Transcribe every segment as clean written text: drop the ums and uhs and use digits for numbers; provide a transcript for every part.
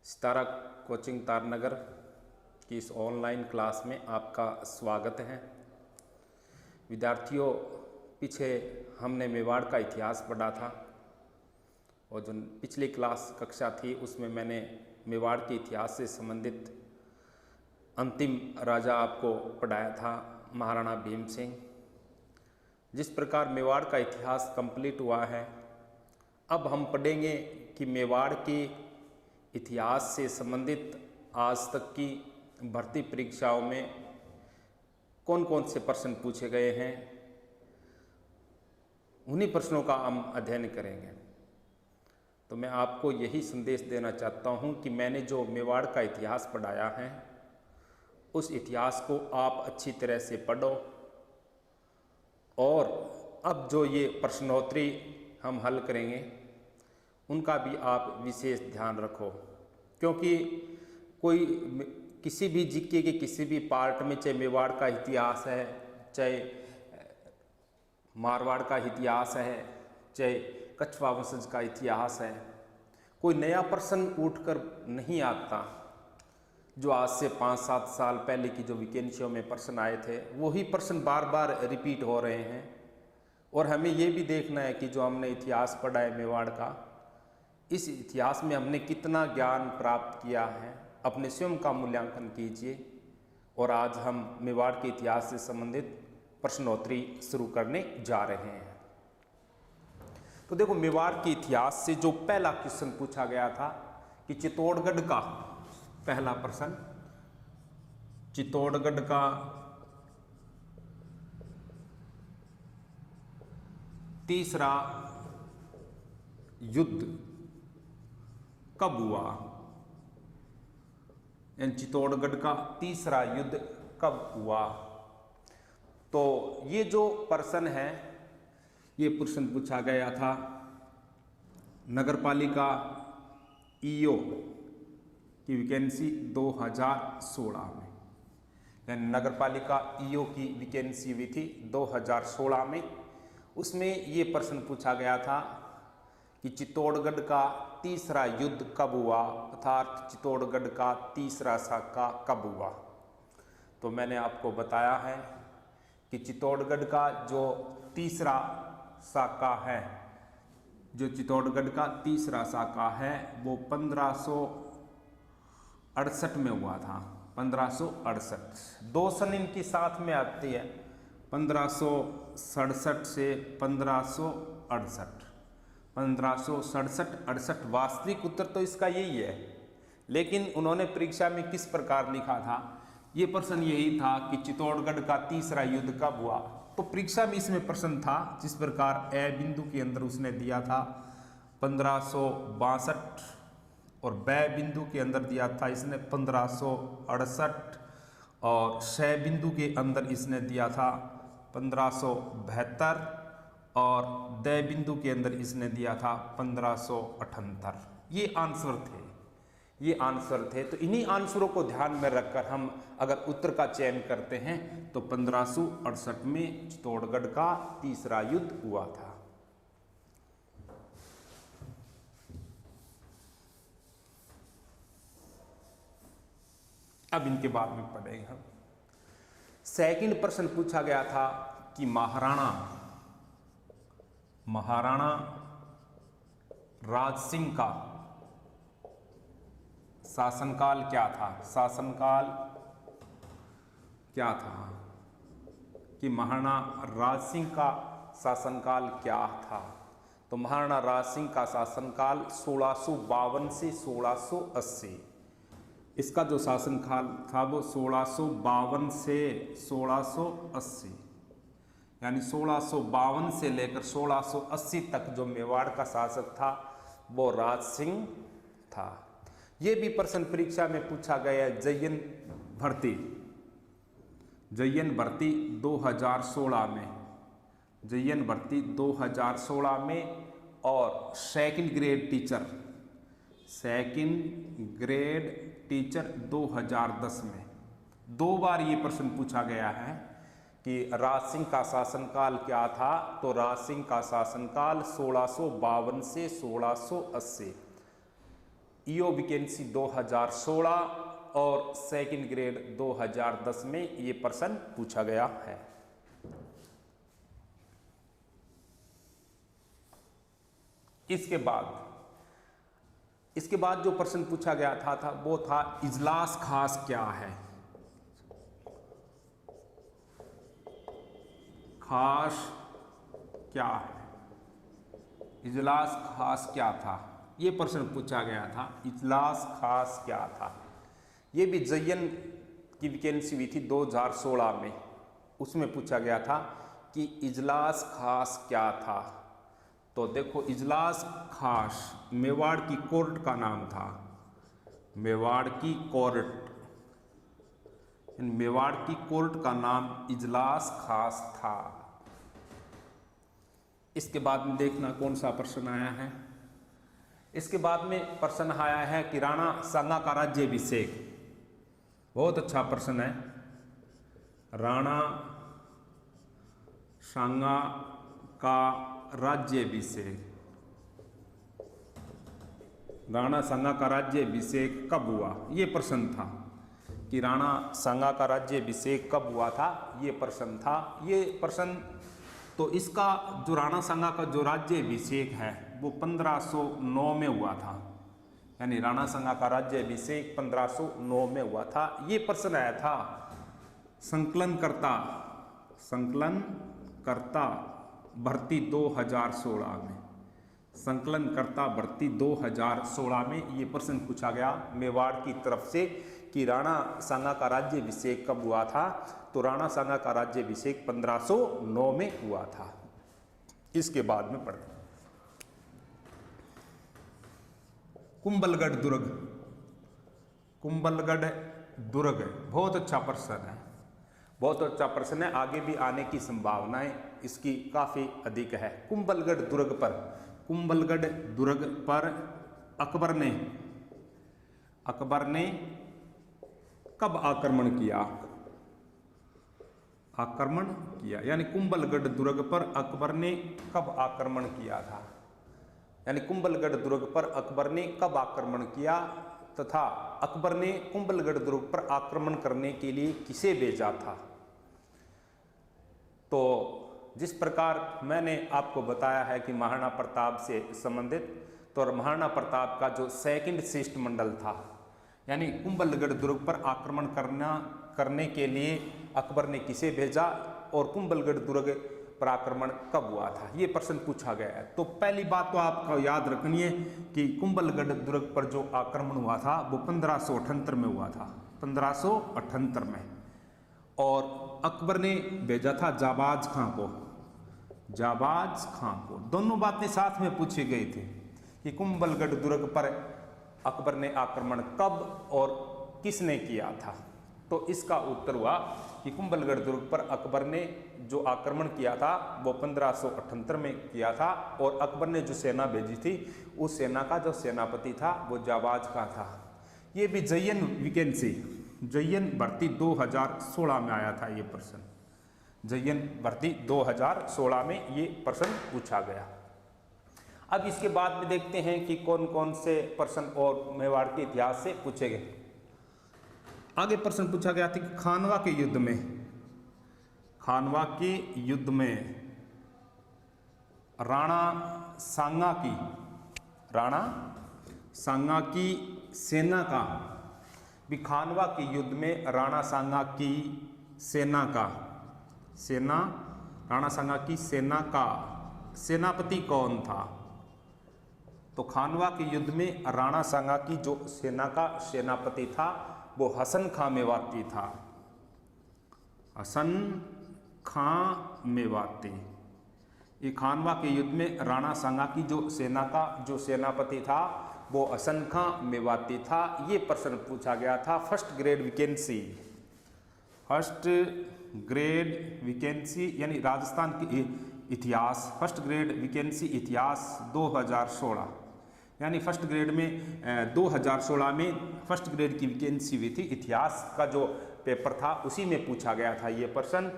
सितारा coaching तारनगर की इस online class में आपका स्वागत है। विद्यार्थियों, पीछे हमने मेवाड़ का इतिहास पढ़ा था और जो पिछली क्लास कक्षा थी उसमें मैंने मेवाड़ के इतिहास से संबंधित अंतिम राजा आपको पढ़ाया था, महाराणा भीम सिंह। जिस प्रकार मेवाड़ का इतिहास कंप्लीट हुआ है, अब हम पढ़ेंगे कि मेवाड़ के इतिहास से संबंधित आज तक की भर्ती परीक्षाओं में कौन कौन से प्रश्न पूछे गए हैं, उन्हीं प्रश्नों का हम अध्ययन करेंगे। तो मैं आपको यही संदेश देना चाहता हूं कि मैंने जो मेवाड़ का इतिहास पढ़ाया है उस इतिहास को आप अच्छी तरह से पढ़ो और अब जो ये प्रश्नोत्तरी हम हल करेंगे उनका भी आप विशेष ध्यान रखो, क्योंकि कोई किसी भी जीके के किसी भी पार्ट में, चाहे मेवाड़ का इतिहास है, चाहे मारवाड़ का इतिहास है, चाहे कछवा वंशज का इतिहास है, कोई नया प्रश्न उठकर नहीं आता। जो आज से 5-7 साल पहले की जो वैकेंसियों में प्रश्न आए थे वही प्रश्न बार बार रिपीट हो रहे हैं। और हमें ये भी देखना है कि जो हमने इतिहास पढ़ा है मेवाड़ का, इस इतिहास में हमने कितना ज्ञान प्राप्त किया है, अपने स्वयं का मूल्यांकन कीजिए। और आज हम मेवाड़ के इतिहास से संबंधित प्रश्नोत्तरी शुरू करने जा रहे हैं। तो देखो, मेवाड़ के इतिहास से जो पहला क्वेश्चन पूछा गया था कि चित्तौड़गढ़ का, पहला प्रश्न, चित्तौड़गढ़ का तीसरा युद्ध कब हुआ, यानी चित्तौड़गढ़ का तीसरा युद्ध कब हुआ। तो ये जो प्रश्न है, ये प्रश्न पूछा गया था नगरपालिका ईओ की वैकेंसी 2016 में, यानी नगरपालिका ईओ की वैकेंसी हुई थी 2016 में। उसमें ये प्रश्न पूछा गया था कि चित्तौड़गढ़ का तीसरा युद्ध कब हुआ, अर्थात चित्तौड़गढ़ का तीसरा साका कब हुआ। तो मैंने आपको बताया है कि चित्तौड़गढ़ का जो तीसरा साका है, जो चित्तौड़गढ़ का तीसरा साका है वो 1568 में हुआ था। 1568, 2 सन इनकी साथ में आती है, 1567 से 1568। 1567-68 वास्तविक उत्तर तो इसका यही है, लेकिन उन्होंने परीक्षा में किस प्रकार लिखा था, ये प्रश्न यही था कि चित्तौड़गढ़ का तीसरा युद्ध कब हुआ। तो परीक्षा में इसमें प्रश्न था जिस प्रकार ए बिंदु के अंदर उसने दिया था 1562 और ब बिंदु के अंदर दिया था इसने 1568 और श बिंदु के अंदर इसने दिया था 1572 और द बिंदु के अंदर इसने दिया था 1578। ये आंसर थे, ये आंसर थे। तो इन्हीं आंसरों को ध्यान में रखकर हम अगर उत्तर का चयन करते हैं तो 1568 में चित्तौड़गढ़ का तीसरा युद्ध हुआ था। अब इनके बाद में पढ़ेंगे हम। सेकंड प्रश्न पूछा गया था कि महाराणा राज सिंह का शासनकाल क्या था। शासनकाल क्या था कि महाराणा राज सिंह का शासनकाल क्या था। तो महाराणा राज सिंह का शासनकाल 1652 से 1680। इसका जो शासनकाल था वो 1652 से 1680, यानी 1652 से लेकर 1680 तक जो मेवाड़ का शासक था वो राज सिंह था। ये भी प्रश्न परीक्षा में पूछा गया है। जयन भर्ती 2016 में, जयन भर्ती 2016 में और सेकंड ग्रेड टीचर 2010 में 2 बार ये प्रश्न पूछा गया है कि राज सिंह का शासनकाल क्या था। तो राज सिंह का शासनकाल 1652 से 1680। ईओ वैकेंसी 2016 और सेकंड ग्रेड 2010 में ये प्रश्न पूछा गया है। इसके बाद जो प्रश्न पूछा गया था वो था इजलास खास क्या है। खास क्या है, इजलास खास क्या था, ये प्रश्न पूछा गया था। इजलास खास क्या था, ये भी जयन की वैकेंसी हुई थी 2016 में, उसमें पूछा गया था कि इजलास खास क्या था। तो देखो, इजलास खास मेवाड़ की कोर्ट का नाम था। मेवाड़ की कोर्ट, मेवाड़ की कोर्ट का नाम इजलास खास था। इसके बाद में देखना कौन सा प्रश्न आया है। इसके बाद में प्रश्न आया है कि राणा सांगा का राज्याभिषेक। बहुत अच्छा प्रश्न है। राणा सांगा का राज्याभिषेक, राणा सांगा का राज्याभिषेक कब हुआ, ये प्रश्न था कि राणा सांगा का राज्याभिषेक कब हुआ था, ये प्रश्न था। ये प्रश्न तो इसका जो राणा सांगा का जो राज्याभिषेक है वो 1509 में हुआ था, यानी राणा सांगा का राज्याभिषेक 1509 में हुआ था। ये प्रश्न आया था संकलनकर्ता भर्ती 2016 में। संकलनकर्ता भर्ती 2016 में ये प्रश्न पूछा गया मेवाड़ की तरफ से कि राणा सांगा का राज्याभिषेक कब हुआ था। तो राणा सांगा का राज्याभिषेक 1509 में हुआ था। इसके बाद में पढ़ते कुंभलगढ़ दुर्ग। कुंभलगढ़ दुर्ग बहुत अच्छा प्रश्न है, बहुत अच्छा प्रश्न है। आगे भी आने की संभावनाएं इसकी काफी अधिक है। कुंभलगढ़ दुर्ग पर अकबर ने कब आक्रमण किया, यानी कुंभलगढ़ दुर्ग पर अकबर ने कब आक्रमण किया था, यानी कुंभलगढ़ दुर्ग पर अकबर ने कब आक्रमण किया तथा अकबर ने कुंभलगढ़ दुर्ग पर आक्रमण करने के लिए किसे भेजा था। तो जिस प्रकार मैंने आपको बताया है कि महाराणा प्रताप से संबंधित, तो महाराणा प्रताप का जो सेकंड शिष्टमंडल था, यानी कुंभलगढ़ दुर्ग पर आक्रमण करने के लिए अकबर ने किसे भेजा और कुंभलगढ़ दुर्ग पर आक्रमण कब हुआ था, ये प्रश्न पूछा गया है। तो पहली बात तो आपको याद रखनी है कि कुंभलगढ़ दुर्ग पर जो आक्रमण हुआ था वो 1578 में हुआ था, 1578 में। और अकबर ने भेजा था जाबाज खां को। दोनों बातें साथ में पूछी गई थी कि कुंभलगढ़ दुर्ग पर अकबर ने आक्रमण कब और किसने किया था। तो इसका उत्तर हुआ कि कुंभलगढ़ दुर्ग पर अकबर ने जो आक्रमण किया था वो 1578 में किया था और अकबर ने जो सेना भेजी थी उस सेना का जो सेनापति था वो जाबाज खां था। ये भी जयन भर्ती 2016 में आया था ये प्रश्न। जयन भर्ती 2016 में ये प्रश्न पूछा गया। अब इसके बाद में देखते हैं कि कौन कौन से प्रश्न और मेवाड़ के इतिहास से पूछे गए। आगे प्रश्न पूछा गया था कि खानवा के युद्ध में राणा सांगा की सेना का, भी खानवा के युद्ध में राणा सांगा की सेना का सेनापति कौन था। तो खानवा के युद्ध में राणा सांगा की जो सेना का सेनापति था वो हसन खां मेवाती था। हसन खां मेवाती। ये खानवा के युद्ध में राणा सांगा की जो सेना का जो सेनापति था वो हसन खां मेवाती था। ये प्रश्न पूछा गया था। फर्स्ट ग्रेड वैकेंसी यानी राजस्थान की इतिहास, फर्स्ट ग्रेड वैकेंसी इतिहास 2016, यानी फर्स्ट ग्रेड में 2016 में फर्स्ट ग्रेड की वैकेंसी हुई थी। इतिहास का जो पेपर था उसी में पूछा गया था ये प्रश्न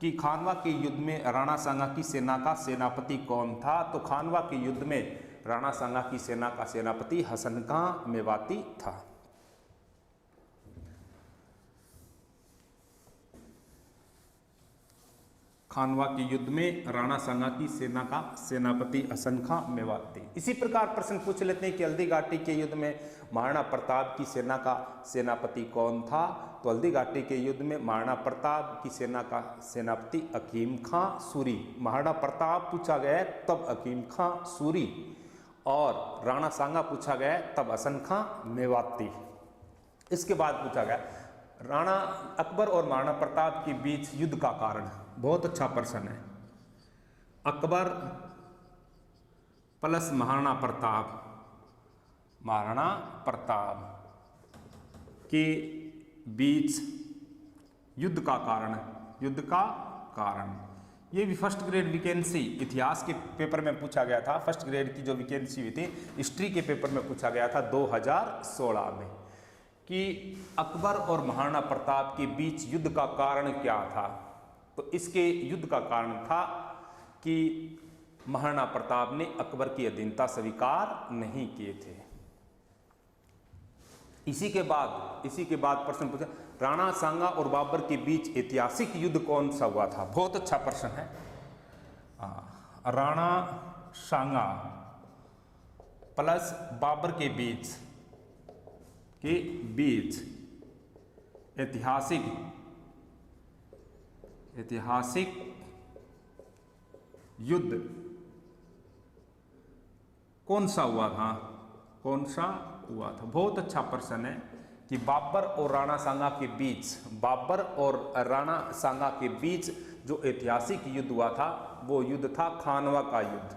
कि खानवा के युद्ध में राणा सांगा की सेना का सेनापति कौन था। तो खानवा के युद्ध में राणा सांगा की सेना का सेनापति हसन खां मेवाती था। खानवा के युद्ध में राणा सांगा की सेना का सेनापति हसन खां मेवाती। इसी प्रकार प्रश्न पूछ लेते हैं कि हल्दी घाटी के युद्ध में महाराणा प्रताप की सेना का सेनापति कौन था। तो हल्दी घाटी के युद्ध में महाराणा प्रताप की सेना का सेनापति हकीम खां सूरी। महाराणा प्रताप पूछा गया है तब हकीम खां सूरी, और राणा सांगा पूछा गया है तब हसन खां मेवाती। इसके बाद पूछा गया राणा अकबर और महाराणा प्रताप के बीच युद्ध का कारण। बहुत अच्छा प्रश्न है। अकबर प्लस महाराणा प्रताप के बीच युद्ध का कारण। ये भी फर्स्ट ग्रेड वैकेंसी इतिहास के पेपर में पूछा गया था। फर्स्ट ग्रेड की जो वैकेंसी हुई थी हिस्ट्री के पेपर में पूछा गया था 2016 में, कि अकबर और महाराणा प्रताप के बीच युद्ध का कारण क्या था। तो इसके युद्ध का कारण था कि महाराणा प्रताप ने अकबर की अधीनता स्वीकार नहीं किए थे। इसी के बाद प्रश्न पूछा राणा सांगा और बाबर के बीच ऐतिहासिक युद्ध कौन सा हुआ था। बहुत अच्छा प्रश्न है। राणा सांगा प्लस बाबर के बीच ऐतिहासिक युद्ध कौन सा हुआ था। बहुत अच्छा प्रश्न है कि बाबर और राणा सांगा के बीच जो ऐतिहासिक युद्ध हुआ था वो युद्ध था खानवा का युद्ध।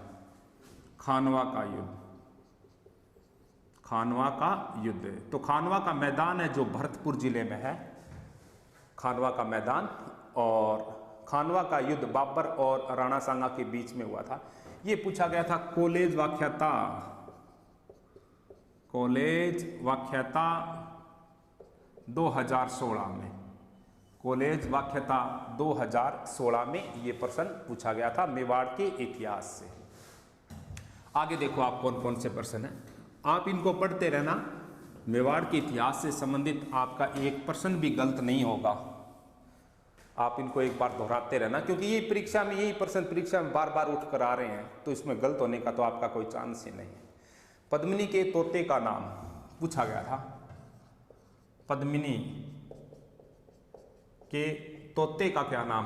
तो खानवा का मैदान है जो भरतपुर जिले में है, खानवा का मैदान। और खानवा का युद्ध बाबर और राणा सांगा के बीच में हुआ था। ये पूछा गया था कॉलेज वाख्याता 2016 में। कॉलेज वाख्याता 2016 में ये प्रश्न पूछा गया था मेवाड़ के इतिहास से। आगे देखो आप कौन कौन से प्रश्न हैं, आप इनको पढ़ते रहना। मेवाड़ के इतिहास से संबंधित आपका एक प्रश्न भी गलत नहीं होगा। आप इनको एक बार दोहराते रहना, क्योंकि ये यही प्रश्न बार बार उठ कर आ रहे हैं, तो इसमें गलत होने का तो आपका कोई चांस ही नहीं है। पद्मिनी के तोते का नाम पूछा गया था। पद्मिनी के तोते का क्या नाम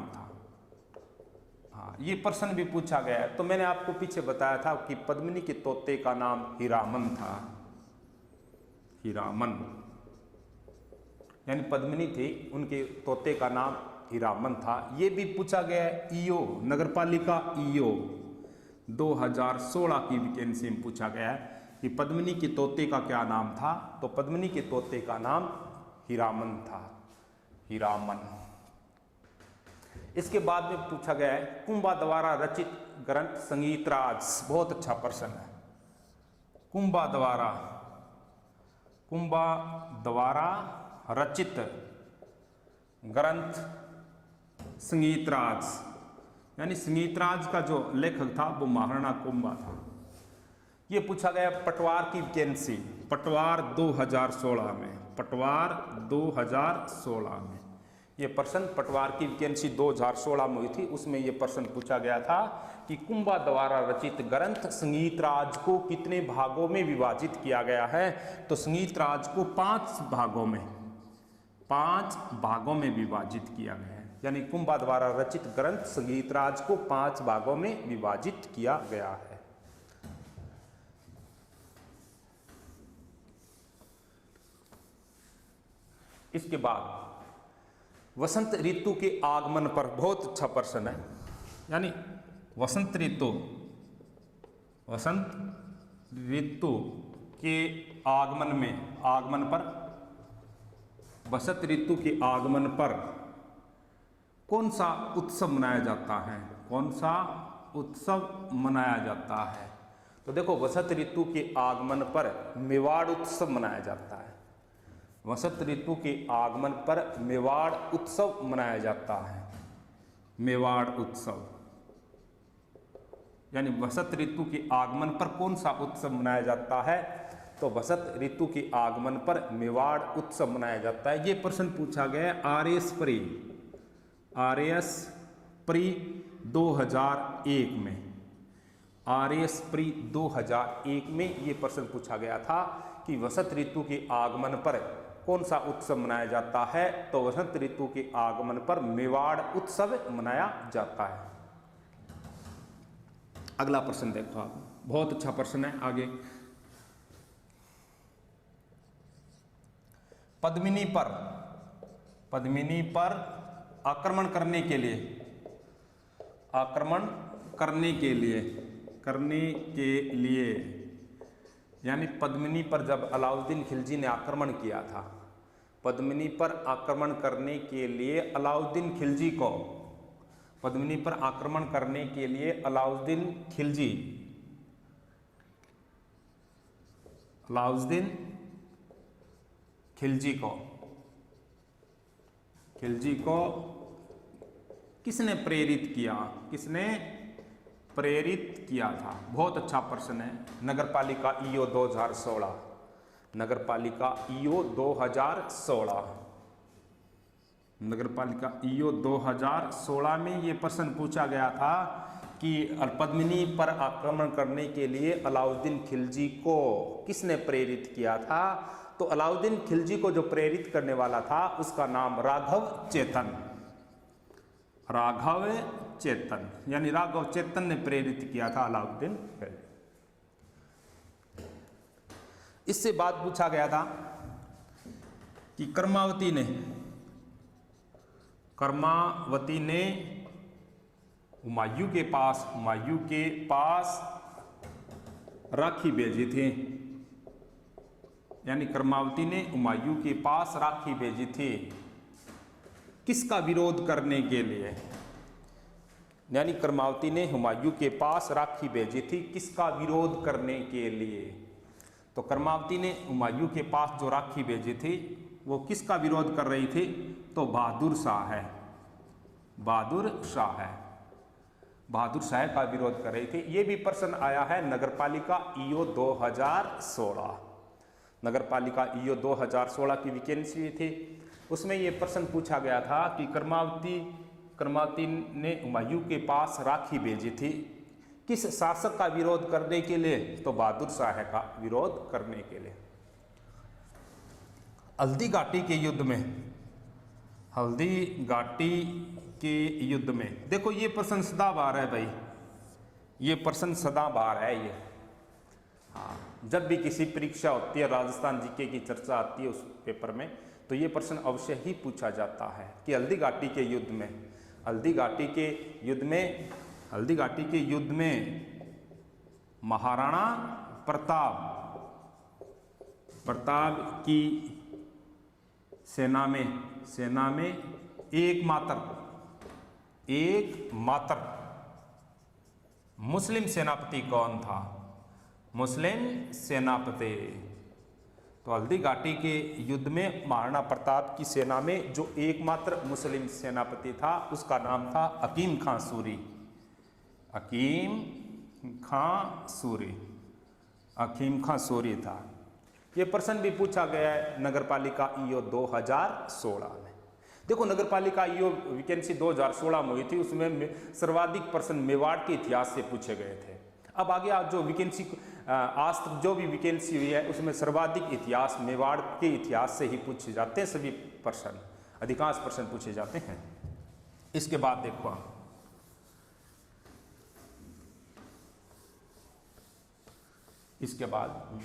था। हाँ, ये प्रश्न भी पूछा गया है। तो मैंने आपको पीछे बताया था कि पद्मिनी के तोते का नाम हीरामन था। यानी पद्मिनी थी, उनके तोते का नाम हीरामन था। ये भी पूछा गया है ईओ नगरपालिका 2016 की वैकेंसी में पूछा गया है कि पद्मिनी के तोते का क्या नाम था। तो पद्मिनी के तोते का नाम हीरामन था। इसके बाद में पूछा गया है कुंभा द्वारा रचित ग्रंथ संगीतराज। बहुत अच्छा प्रश्न है। कुंभा द्वारा रचित ग्रंथ संगीतराज, यानी संगीतराज का जो लेखक था वो महाराणा कुंभा था। ये पूछा गया पटवार की वैकेंसी, पटवार 2016 में। ये प्रश्न पटवार की वैकेंसी 2016 में हुई थी, उसमें ये प्रश्न पूछा गया था कि कुंभा द्वारा रचित ग्रंथ संगीतराज को कितने भागों में विभाजित किया गया है। तो संगीतराज को 5 भागों में विभाजित किया गया है। यानी कुंभा द्वारा रचित ग्रंथ संगीतराज को 5 भागों में विभाजित किया गया है। इसके बाद वसंत ऋतु के आगमन पर बहुत अच्छा प्रश्न है। यानी वसंत ऋतु के वसंत ऋतु के आगमन पर कौन सा उत्सव मनाया जाता है। तो देखो वसंत ऋतु के आगमन पर मेवाड़ उत्सव मनाया जाता है। वसंत ऋतु के आगमन पर मेवाड़ उत्सव मनाया जाता है। मेवाड़ उत्सव यानी वसंत ऋतु के आगमन पर कौन सा उत्सव मनाया जाता है? तो वसंत ऋतु के आगमन पर मेवाड़ उत्सव मनाया जाता है। ये प्रश्न पूछा गया है आरएएस प्री 2001 में। आरएएस प्री 2001 में ये प्रश्न पूछा गया था कि वसंत ऋतु के आगमन पर कौन सा उत्सव मनाया जाता है? तो वसंत ऋतु के आगमन पर मेवाड़ उत्सव मनाया जाता है। अगला प्रश्न देखो आप, बहुत अच्छा प्रश्न है। आगे, पद्मिनी पर आक्रमण करने के लिए यानी पद्मिनी पर जब अलाउद्दीन खिलजी ने आक्रमण किया था, पद्मिनी पर आक्रमण करने के लिए अलाउद्दीन खिलजी को किसने प्रेरित किया था? बहुत अच्छा प्रश्न है। नगरपालिका ईओ 2016, नगरपालिका ईओ 2016 में ये प्रश्न पूछा गया था कि पद्मिनी पर आक्रमण करने के लिए अलाउद्दीन खिलजी को किसने प्रेरित किया था? तो अलाउद्दीन खिलजी को जो प्रेरित करने वाला था उसका नाम राघव चेतन ने प्रेरित किया था अलाउद्दीन खिलजी। इससे बात पूछा गया था कि कर्मावती ने हुमायूं के पास राखी भेजी थी, यानी कर्मावती ने हुमायूं के पास राखी भेजी थी किसका विरोध करने के लिए? यानी कर्मावती ने हुमायूं के पास राखी भेजी थी किसका विरोध करने के लिए? तो कर्मावती ने हुमायूं के पास जो राखी भेजी थी वो किसका विरोध कर रही थी? तो बहादुर शाह का विरोध कर रही थी। ये भी प्रश्न आया है नगरपालिका ईओ 2016। नगरपालिका ईओ 2016 की वैकेंसी थी, उसमें ये प्रश्न पूछा गया था कि कर्मावती ने हुमायूं के पास राखी भेजी थी किस शासक का विरोध करने के लिए? तो बहादुर शाह का विरोध करने के लिए। हल्दी घाटी के युद्ध में देखो, ये प्रश्न सदाबहार है भाई, ये प्रश्न सदाबहार है ये। हाँ, जब भी किसी परीक्षा होती है, राजस्थान जीके की चर्चा आती है उस पेपर में, तो ये प्रश्न अवश्य ही पूछा जाता है कि हल्दी घाटी के युद्ध में महाराणा प्रताप की सेना में एकमात्र मुस्लिम सेनापति कौन था? तो हल्दी घाटी के युद्ध में महाराणा प्रताप की सेना में जो एकमात्र मुस्लिम सेनापति था उसका नाम था हकीम खां सूरी था। ये प्रश्न भी पूछा गया है नगरपालिका ईओ 2016 में। देखो, नगरपालिका ईओ वैकेंसी 2016 में हुई थी, उसमें सर्वाधिक प्रश्न मेवाड़ के इतिहास से पूछे गए थे। अब आगे आज जो वैकेंसी आज तक जो भी वैकेंसी हुई है उसमें सर्वाधिक इतिहास मेवाड़ के इतिहास से ही पूछे जाते हैं, सभी प्रश्न, अधिकांश प्रश्न पूछे जाते हैं। इसके बाद देखो आप, इसके बाद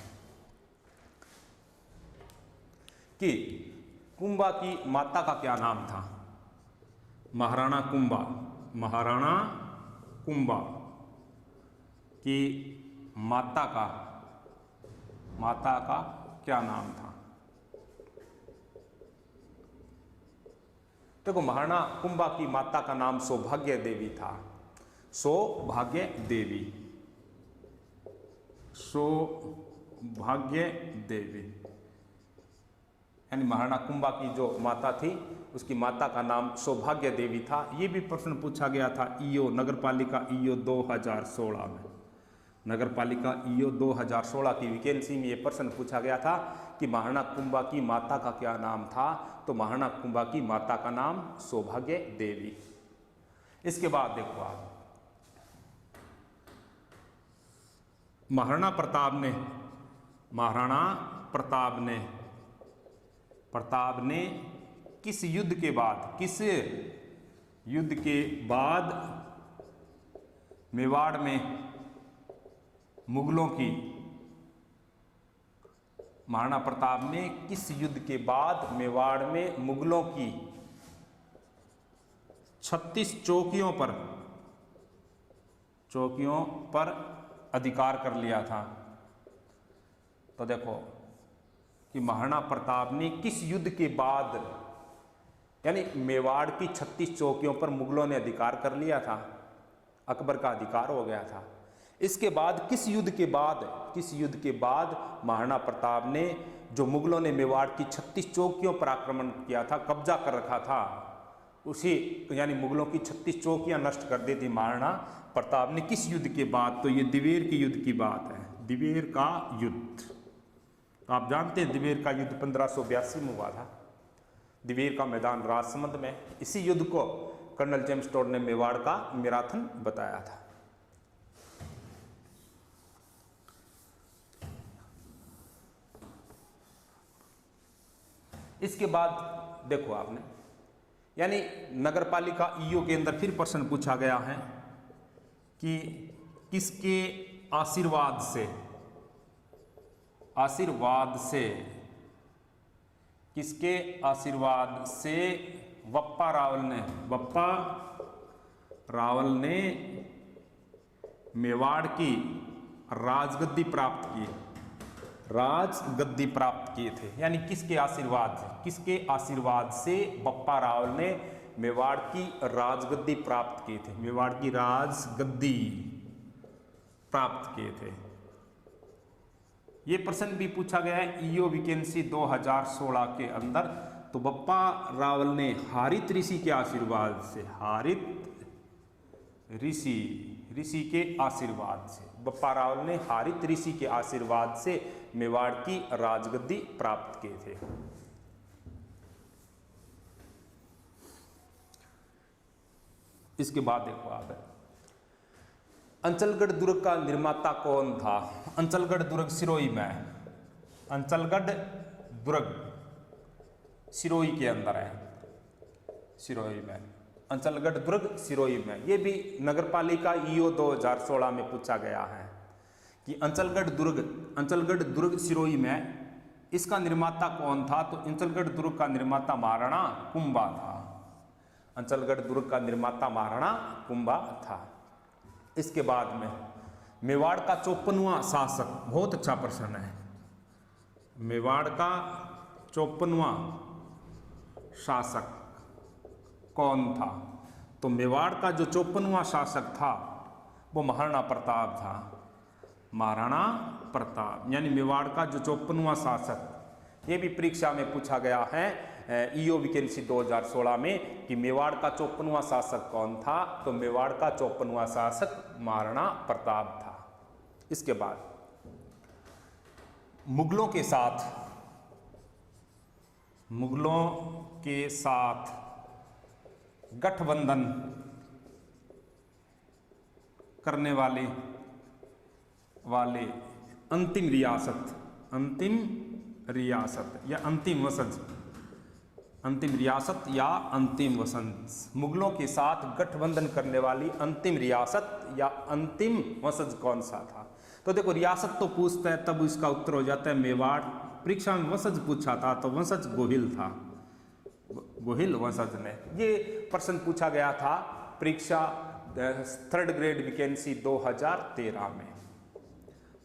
कि कुंभा की माता का क्या नाम था? महाराणा कुंभा की माता का क्या नाम था? देखो, महाराणा कुंभा की माता का नाम सौभाग्य देवी था। सौभाग्य देवी यानी महाराणा कुंभा की जो माता थी उसकी माता का नाम सौभाग्य देवी था। ये भी प्रश्न पूछा गया था ईओ नगरपालिका ईओ 2016 में। नगरपालिका ईओ 2016 की वैकेंसी में ये प्रश्न पूछा गया था कि महाराणा कुंभा की माता का क्या नाम था, तो महाराणा कुंभा की माता का नाम सौभाग्य देवी। इसके बाद देखो आप, महाराणा प्रताप ने किस युद्ध के बाद मेवाड़ में मुगलों की, महाराणा प्रताप ने किस युद्ध के बाद मेवाड़ में मुगलों की 36 चौकियों पर अधिकार कर लिया था। तो देखो कि महाराणा प्रताप ने किस युद्ध के बाद, यानी मेवाड़ की 36 चौकियों पर मुगलों ने अधिकार कर लिया था, अकबर का अधिकार हो गया था। इसके बाद किस युद्ध के बाद महाराणा प्रताप ने, जो मुगलों ने मेवाड़ की 36 चौकियों पर आक्रमण किया था, कब्जा कर रखा था, उसी यानी मुगलों की 36 चौकियां नष्ट कर दी थी महाराणा प्रताप ने किस युद्ध के बाद, तो ये दिवेर के युद्ध की बात है। दिवेर का युद्ध, तो आप जानते हैं दिवेर का युद्ध 1582 में हुआ था। दिवेर का मैदान राजसमंद में, इसी युद्ध को कर्नल जेम्स टोड ने मेवाड़ का मैराथन बताया था। इसके बाद देखो आपने, यानी नगरपालिका ईओ के अंदर फिर प्रश्न पूछा गया है कि किसके आशीर्वाद से बप्पा रावल ने मेवाड़ की राजगद्दी प्राप्त किए थे, यानी किसके आशीर्वाद से बप्पा रावल ने मेवाड़ की राजगद्दी प्राप्त किए थे, मेवाड़ की राजगद्दी प्राप्त किए थे। ये प्रश्न भी पूछा गया है ईओ वैकेंसी 2016 के अंदर। तो बप्पा रावल ने हारित ऋषि के आशीर्वाद से, ऋषि के आशीर्वाद से, बप्पा रावल ने हारित ऋषि के आशीर्वाद से मेवाड़ की राजगद्दी प्राप्त किए थे। इसके बाद देखो आप, अंचलगढ़ दुर्ग का निर्माता कौन था? अंचलगढ़ दुर्ग सिरोही में, अंचलगढ़ दुर्ग सिरोही के अंदर है, सिरोही में, अंचलगढ़ दुर्ग सिरोही में। ये भी नगरपालिका ईओ 2016 में पूछा गया है कि अंचलगढ़ दुर्ग सिरोही में इसका निर्माता कौन था? तो अंचलगढ़ दुर्ग का निर्माता महाराणा कुंभा था। अंचलगढ़ दुर्ग का निर्माता महाराणा कुंभा था। इसके बाद में मेवाड़ का 54वां शासक, बहुत अच्छा प्रश्न है, मेवाड़ का 54वां शासक कौन था? तो मेवाड़ का जो 54वां शासक था वो महाराणा प्रताप था। महाराणा प्रताप, यानी मेवाड़ का जो 54वां शासक, ये भी परीक्षा में पूछा गया है ईओ वैकेंसी 2016 में कि मेवाड़ का 54वां शासक कौन था? तो मेवाड़ का 54वां शासक महाराणा प्रताप था। इसके बाद मुगलों के साथ गठबंधन करने वाले अंतिम रियासत या अंतिम वंशज, मुगलों के साथ गठबंधन करने वाली अंतिम रियासत या अंतिम वंशज कौन सा था? तो देखो रियासत तो पूछता है तब इसका उत्तर हो जाता है मेवाड़। परीक्षा में वंशज पूछा था तो वंशज गोहिल था, गोहिल वंशज ने। ये प्रश्न पूछा गया था परीक्षा 3rd ग्रेड वैकेंसी 2013 में,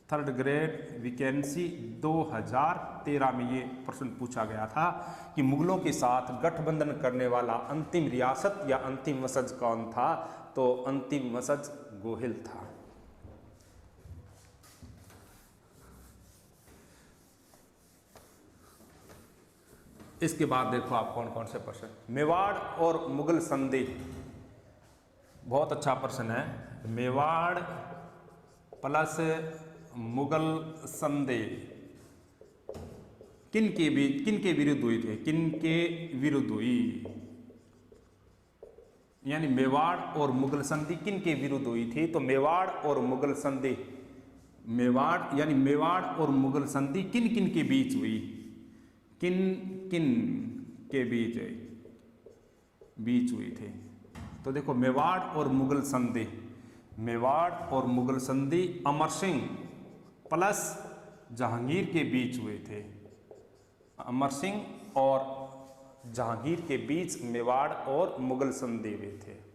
3rd ग्रेड वैकेंसी 2013 में ये प्रश्न पूछा गया था कि मुगलों के साथ गठबंधन करने वाला अंतिम रियासत या अंतिम वंशज कौन था? तो अंतिम वंशज गोहिल था। इसके बाद देखो आप कौन कौन से प्रश्न, मेवाड़ और मुगल संधि, बहुत अच्छा प्रश्न है। मेवाड़ प्लस मुगल संधि किन के विरुद्ध हुई थे, किन के विरुद्ध हुई, यानी मेवाड़ और मुगल संधि किन के विरुद्ध हुई थी। तो मेवाड़ और मुगल संधि, मेवाड़ यानी मेवाड़ और मुगल संधि किन किन के बीच हुई, किन किन के बीच हुई थी। तो देखो मेवाड़ और मुगल संधि, मेवाड़ और मुगल संधि अमर सिंह प्लस जहांगीर के बीच हुए थे। अमर सिंह और जहांगीर के बीच मेवाड़ और मुगल संधि हुए थे।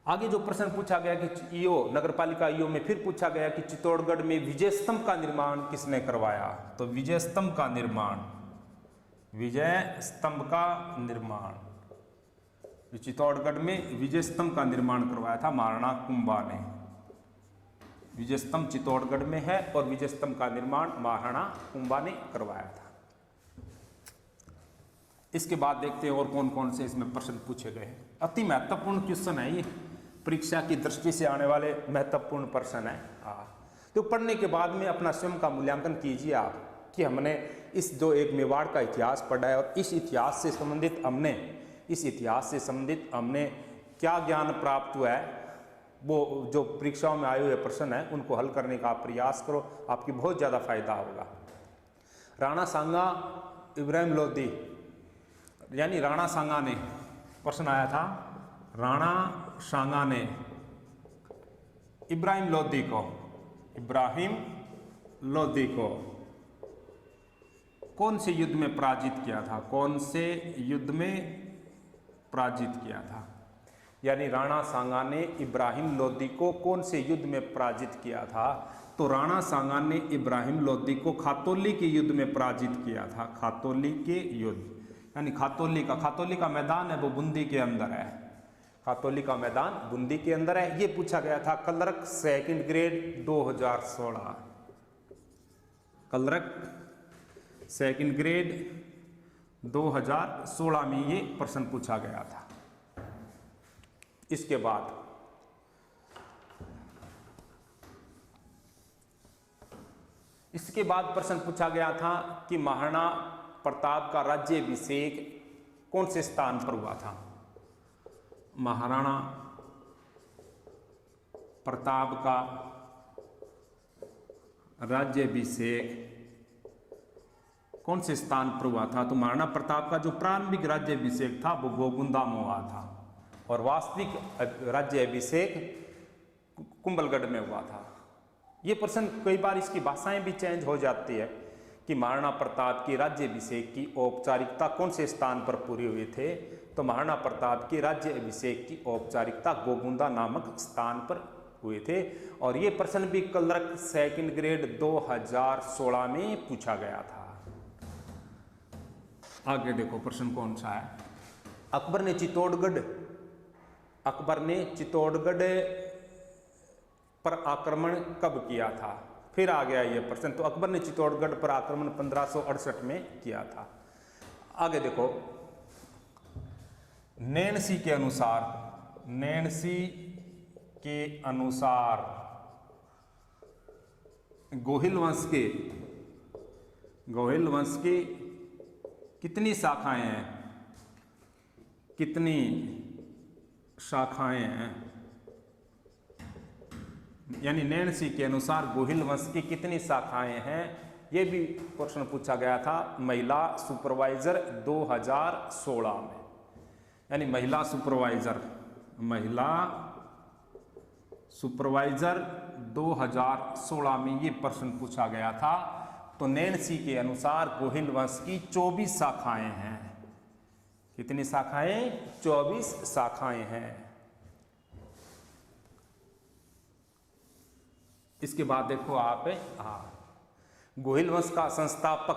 आगे जो प्रश्न पूछा गया कि ईओ नगरपालिका ईओ में फिर पूछा गया कि चित्तौड़गढ़ में विजय स्तंभ का निर्माण किसने करवाया। तो विजय स्तंभ का निर्माण, विजय स्तंभ का निर्माण, चित्तौड़गढ़ में विजय स्तंभ का निर्माण करवाया था महाराणा कुंभा ने। विजय स्तंभ चित्तौड़गढ़ में है और विजय स्तंभ का निर्माण महाराणा कुंभा ने करवाया था। इसके बाद देखते हैं और कौन कौन से इसमें प्रश्न पूछे गए। अति महत्वपूर्ण क्वेश्चन है ये, परीक्षा की दृष्टि से आने वाले महत्वपूर्ण प्रश्न है। तो पढ़ने के बाद में अपना स्वयं का मूल्यांकन कीजिए आप कि हमने इस जो एक मेवाड़ का इतिहास पढ़ा है और इस इतिहास से संबंधित हमने क्या ज्ञान प्राप्त हुआ है। वो जो परीक्षाओं में आए हुए प्रश्न हैं उनको हल करने का आप प्रयास करो, आपकी बहुत ज़्यादा फायदा होगा। राणा सांगा इब्राहिम लोदी, यानी राणा सांगा ने, प्रश्न आया था राणा सांगा ने इब्राहिम लोदी को कौन से युद्ध में पराजित किया था, कौन से युद्ध में पराजित किया था। यानी राणा सांगा ने इब्राहिम लोदी को कौन से युद्ध में पराजित किया था। तो राणा सांगा ने इब्राहिम लोदी को खातौली के युद्ध में पराजित किया था। खातौली के युद्ध, यानी खातौली का मैदान है वो बूंदी के अंदर है। खातौली का मैदान बूंदी के अंदर है। ये पूछा गया था clerk second grade 2016, clerk second grade 2016 में ये प्रश्न पूछा गया था। इसके बाद प्रश्न पूछा गया था कि महाराणा प्रताप का राज्याभिषेक कौन से स्थान पर हुआ था। महाराणा प्रताप का राज्याभिषेक कौन से स्थान पर हुआ था। तो महाराणा प्रताप का जो प्रारंभिक राज्याभिषेक था वो गोगुंदा में हुआ था और वास्तविक राज्याभिषेक कुंभलगढ़ में हुआ था। ये प्रश्न कई बार इसकी भाषाएं भी चेंज हो जाती है कि महाराणा प्रताप की राज्याभिषेक की औपचारिकता कौन से स्थान पर पूरी हुए थे। तो महाराणा प्रताप के राज्याभिषेक की औपचारिकता गोगुंदा नामक स्थान पर हुए थे। और ये प्रश्न भी क्लर्क सेकंड ग्रेड 2016 में पूछा गया था। आगे देखो प्रश्न कौन सा है। अकबर ने चित्तौड़गढ़ पर आक्रमण कब किया था। फिर आ गया ये प्रश्न। तो अकबर ने चित्तौड़गढ़ पर आक्रमण 1568 में किया था। आगे देखो, नैणसी के अनुसार गोहिल वंश के कितनी शाखाएं हैं, कितनी शाखाएं हैं। यानी नैणसी के अनुसार गोहिल वंश की कितनी शाखाएं हैं, ये भी प्रश्न पूछा गया था महिला सुपरवाइजर 2016 में। यानी महिला सुपरवाइजर 2016 में ये प्रश्न पूछा गया था। तो नैणसी के अनुसार गोहिल वंश की 24 शाखाएं हैं। कितनी शाखाएं? 24 शाखाएं हैं। इसके बाद देखो आप गोहिल वंश का संस्थापक,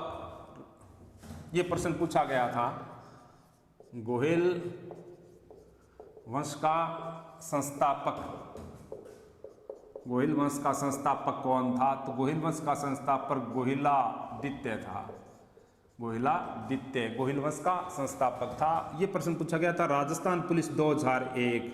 ये प्रश्न पूछा गया था। गोहिल वंश का संस्थापक कौन था। तो गोहिल वंश का संस्थापक गोहिलादित्य था। गोहिलादित्य गोहिल वंश का संस्थापक था। ये प्रश्न पूछा गया था राजस्थान पुलिस 2001,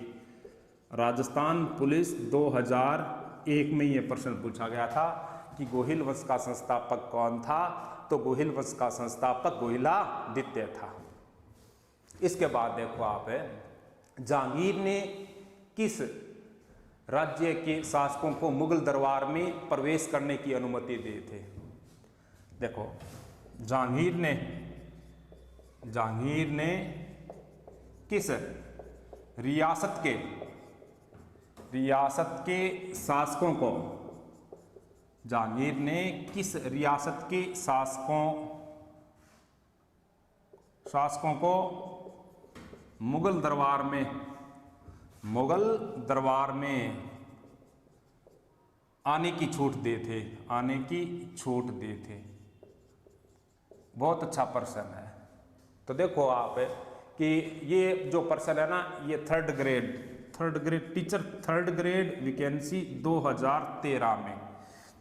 राजस्थान पुलिस 2001 में ये प्रश्न पूछा गया था कि गोहिल वंश का संस्थापक कौन था। तो गोहिल वंश का संस्थापक गोहिलादित्य था। इसके बाद देखो आप, जहांगीर ने किस राज्य के शासकों को मुगल दरबार में प्रवेश करने की अनुमति दी थी। देखो जहांगीर ने किस रियासत के शासकों को, जहांगीर ने किस रियासत के शासकों को मुगल दरबार में आने की छूट दे थे। बहुत अच्छा प्रश्न है। तो देखो आप कि ये जो प्रश्न है ना, ये third grade teacher third grade vacancy 2013 में,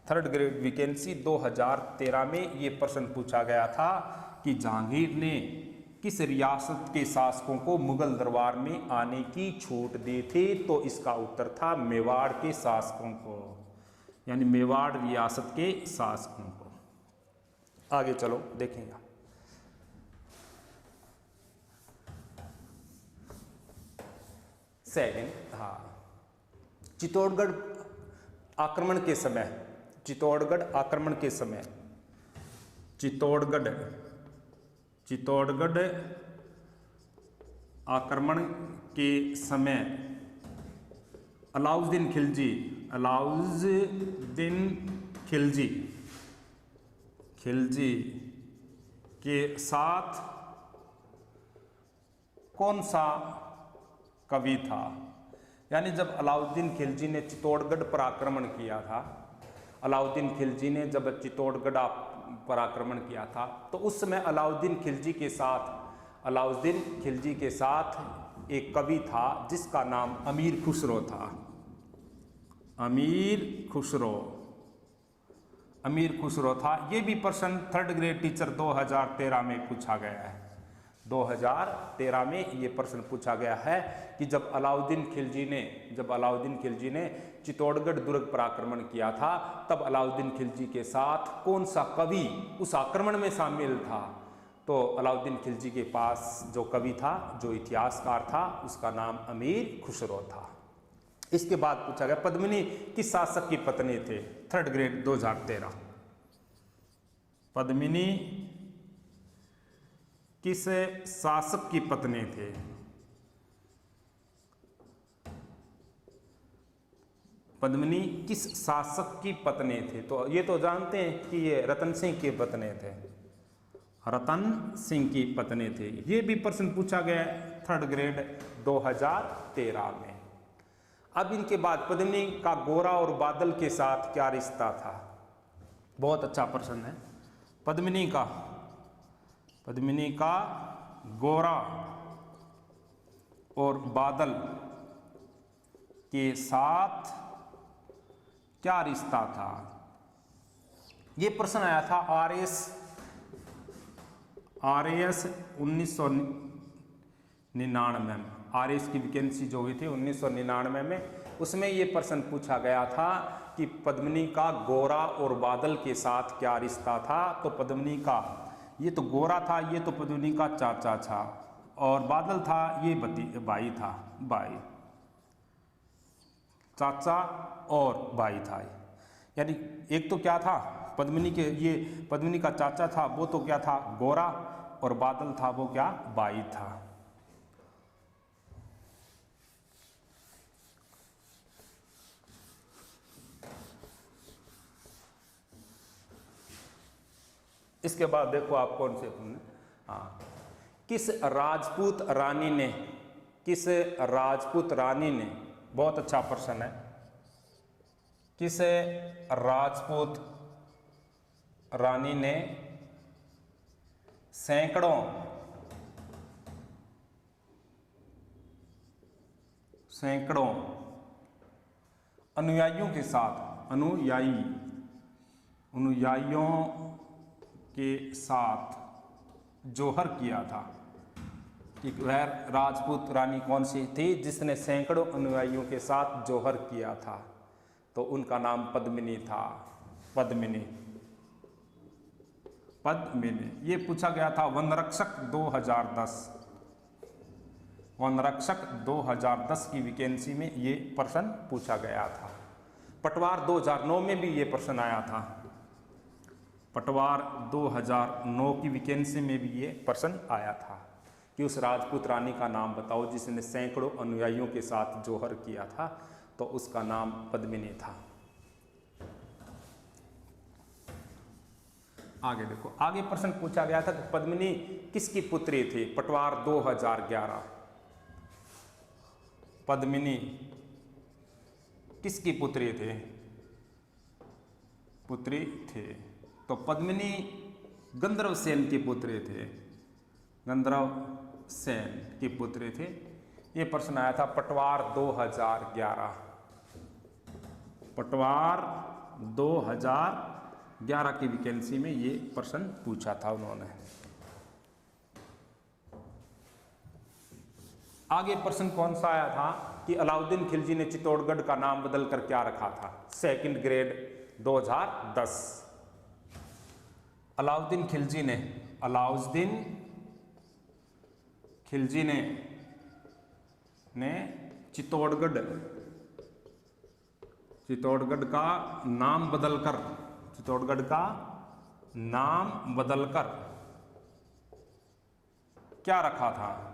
थर्ड ग्रेड वैकेंसी 2013 में ये प्रश्न पूछा गया था कि जहांगीर ने किस रियासत के शासकों को मुगल दरबार में आने की छूट दी थी। तो इसका उत्तर था मेवाड़ के शासकों को, यानी मेवाड़ रियासत के शासकों को। आगे चलो देखेंगे। सेकंड, चित्तौड़गढ़ आक्रमण के समय चित्तौड़गढ़ आक्रमण के समय अलाउद्दीन खिलजी के साथ कौन सा कवि था। यानी जब अलाउद्दीन खिलजी ने चित्तौड़गढ़ पर आक्रमण किया था, पर आक्रमण किया था, तो उस समय अलाउद्दीन खिलजी के साथ एक कवि था जिसका नाम अमीर खुसरो था। अमीर खुसरो था। ये भी प्रश्न थर्ड ग्रेड टीचर 2013 में पूछा गया है। 2013 में ये प्रश्न पूछा गया है कि जब अलाउद्दीन खिलजी ने चित्तौड़गढ़ दुर्ग पर आक्रमण किया था, तब अलाउद्दीन खिलजी के साथ कौन सा कवि उस आक्रमण में शामिल था। तो अलाउद्दीन खिलजी के पास जो कवि था, जो इतिहासकार था, उसका नाम अमीर खुसरो था। इसके बाद पूछा गया पद्मिनी किस शासक की पत्नी थे। थर्ड ग्रेड 2013, पद्मिनी किस शासक की पत्नी थे। पद्मिनी किस शासक की पत्नी थे। तो ये तो जानते हैं कि ये रतन सिंह की पत्नी थे, ये भी प्रश्न पूछा गया थर्ड ग्रेड 2013 में। अब इनके बाद पद्मिनी का गोरा और बादल के साथ क्या रिश्ता था। बहुत अच्छा प्रश्न है। पद्मिनी का गोरा और बादल के साथ क्या रिश्ता था। ये प्रश्न आया था RAS 1999 में। RAS की वैकेंसी जो हुई थी 1999 में, उसमें ये प्रश्न पूछा गया था कि पद्मिनी का गोरा और बादल के साथ क्या रिश्ता था। तो पद्मिनी का ये तो गोरा था, ये तो पद्मिनी का चाचा था, और बादल था ये भाई था, चाचा और भाई था। यानी एक तो क्या था, पद्मिनी का चाचा था, वो तो क्या था, गोरा, और बादल था वो क्या, भाई था। इसके बाद देखो आप कौन से, किस राजपूत रानी ने, बहुत अच्छा प्रश्न है, किस राजपूत रानी ने सैकड़ों अनुयायियों के साथ जौहर किया था। कि वह राजपूत रानी कौन सी थी जिसने सैकड़ों अनुयायियों के साथ जौहर किया था? तो उनका नाम पद्मिनी था। पद्मिनी, पद्मिनी। ये पूछा गया था वनरक्षक 2010, वनरक्षक 2010 की वैकेंसी में ये प्रश्न पूछा गया था। पटवार 2009 में भी ये प्रश्न आया था। पटवार 2009 की वैकेंसी में भी ये प्रश्न आया था कि उस राजपूत रानी का नाम बताओ जिसने सैकड़ों अनुयायियों के साथ जौहर किया था। तो उसका नाम पद्मिनी था। आगे देखो, आगे प्रश्न पूछा गया था कि पद्मिनी किसकी पुत्री थी? पटवार 2011। पद्मिनी किसकी पुत्री थे? पुत्री थे। तो पद्मिनी गंधर्व सेन के पुत्री थे। गंधर्व सेन की पुत्री थे। ये प्रश्न आया था पटवार 2011। पटवार 2011 की वैकेंसी में ये प्रश्न पूछा था उन्होंने। आगे प्रश्न कौन सा आया था कि अलाउद्दीन खिलजी ने चित्तौड़गढ़ का नाम बदलकर क्या रखा था? Second grade 2010। अलाउद्दीन खिलजी ने चित्तौड़गढ़ का नाम बदलकर क्या रखा था?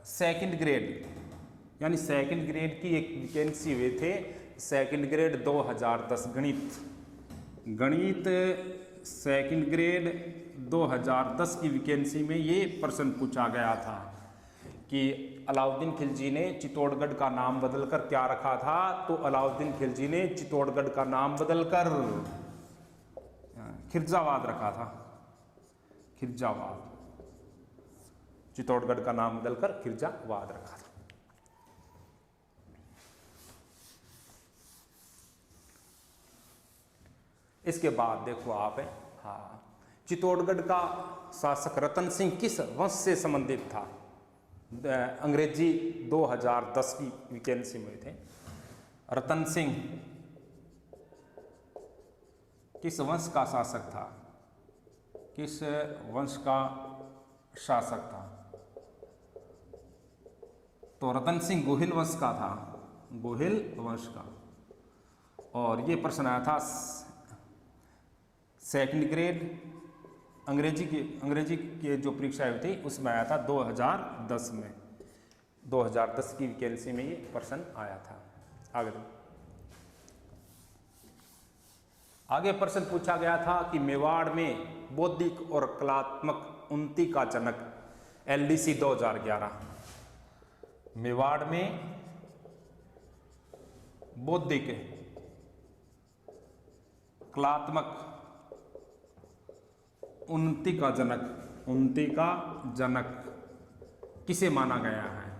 सेकंड ग्रेड, यानी सेकंड ग्रेड की एक वैकेंसी हुए थे। सेकंड ग्रेड 2010 गणित सेकंड ग्रेड 2010 की वैकेंसी में ये प्रश्न पूछा गया था कि अलाउद्दीन खिलजी ने चित्तौड़गढ़ का नाम बदलकर क्या रखा था? तो अलाउद्दीन खिलजी ने चित्तौड़गढ़ का नाम बदलकर खिरजावाद रखा था। खिरजावाद, चित्तौड़गढ़ का नाम बदलकर खिरजावाद रखा था। इसके बाद देखो आप, चित्तौड़गढ़ का शासक रतन सिंह किस वंश से संबंधित था? अंग्रेजी 2010 की वैकेंसी में थे। रतन सिंह किस वंश का शासक था? किस वंश का शासक था? तो रतन सिंह गोहिल वंश का था। गोहिल वंश का। और ये प्रश्न आया था सेकंड ग्रेड अंग्रेजी की जो परीक्षा हुई थी उसमें आया था 2010 में। 2010 की वैकेंसी में ये प्रश्न आया था। आगे प्रश्न पूछा गया था कि मेवाड़ में बौद्धिक और कलात्मक उन्नति का जनक LDC 2011। मेवाड़ में बौद्धिक कलात्मक उन्नति का जनक किसे माना गया है?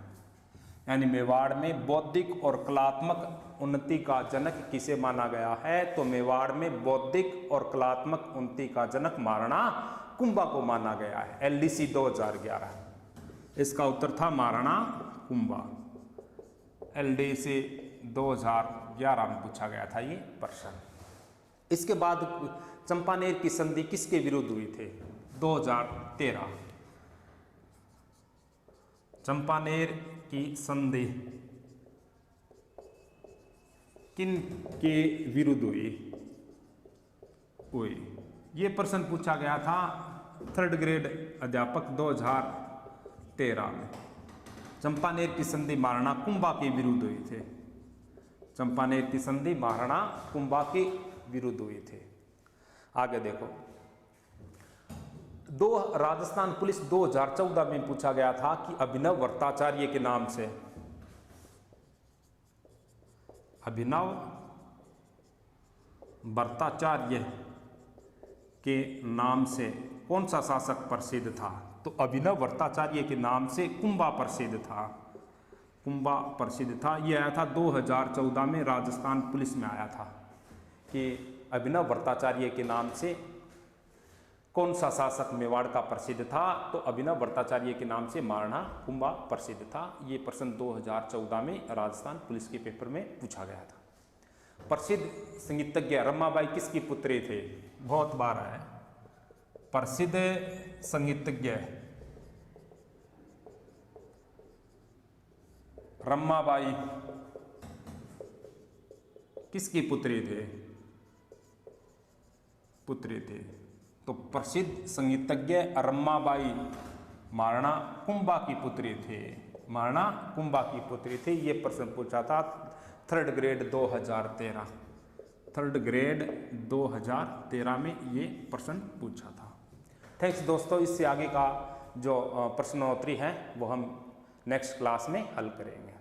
यानी मेवाड़ में बौद्धिक और कलात्मक उन्नति का जनक किसे माना गया है? तो मेवाड़ में बौद्धिक और कलात्मक उन्नति का जनक महाराणा कुंभा को माना गया है। LDC 2011 इसका उत्तर था महाराणा कुंभा। LDC 2011 में पूछा गया था ये प्रश्न। इसके बाद चंपानेर की संधि किसके विरुद्ध हुई थे? 2013। चंपानेर की संधि किन के विरुद्ध हुई? ये प्रश्न पूछा गया था थर्ड ग्रेड अध्यापक 2013 में। चंपानेर की संधि महाराणा कुंभा के विरुद्ध हुई थे। चंपानेर की संधि महाराणा कुंभा के विरुद्ध हुई थे। आगे देखो, राजस्थान पुलिस 2014 में पूछा गया था कि अभिनव भट्टाचार्य के नाम से, अभिनव भट्टाचार्य के नाम से कौन सा शासक प्रसिद्ध था? तो अभिनव भट्टाचार्य के नाम से कुंभा प्रसिद्ध था। कुंभा प्रसिद्ध था। यह आया था 2014 में, राजस्थान पुलिस में आया था कि अभिनव भट्टाचार्य के नाम से कौन सा शासक मेवाड़ का प्रसिद्ध था? तो अभिनव भट्टाचार्य के नाम से महाराणा कुंभा प्रसिद्ध था। ये प्रश्न 2014 में राजस्थान पुलिस के पेपर में पूछा गया था। प्रसिद्ध संगीतज्ञ रमाबाई किसकी पुत्री थे? बहुत बार है। प्रसिद्ध संगीतज्ञ रमाबाई किसकी पुत्री थे? तो प्रसिद्ध संगीतज्ञ रमाबाई महाराणा कुंभा की पुत्री थे। महाराणा कुंभा की पुत्री थे। ये प्रश्न पूछा था 3rd ग्रेड 2013। 3rd ग्रेड 2013 में ये प्रश्न पूछा था। थैंक्स दोस्तों। इससे आगे का जो प्रश्नोत्तरी है वो हम नेक्स्ट क्लास में हल करेंगे।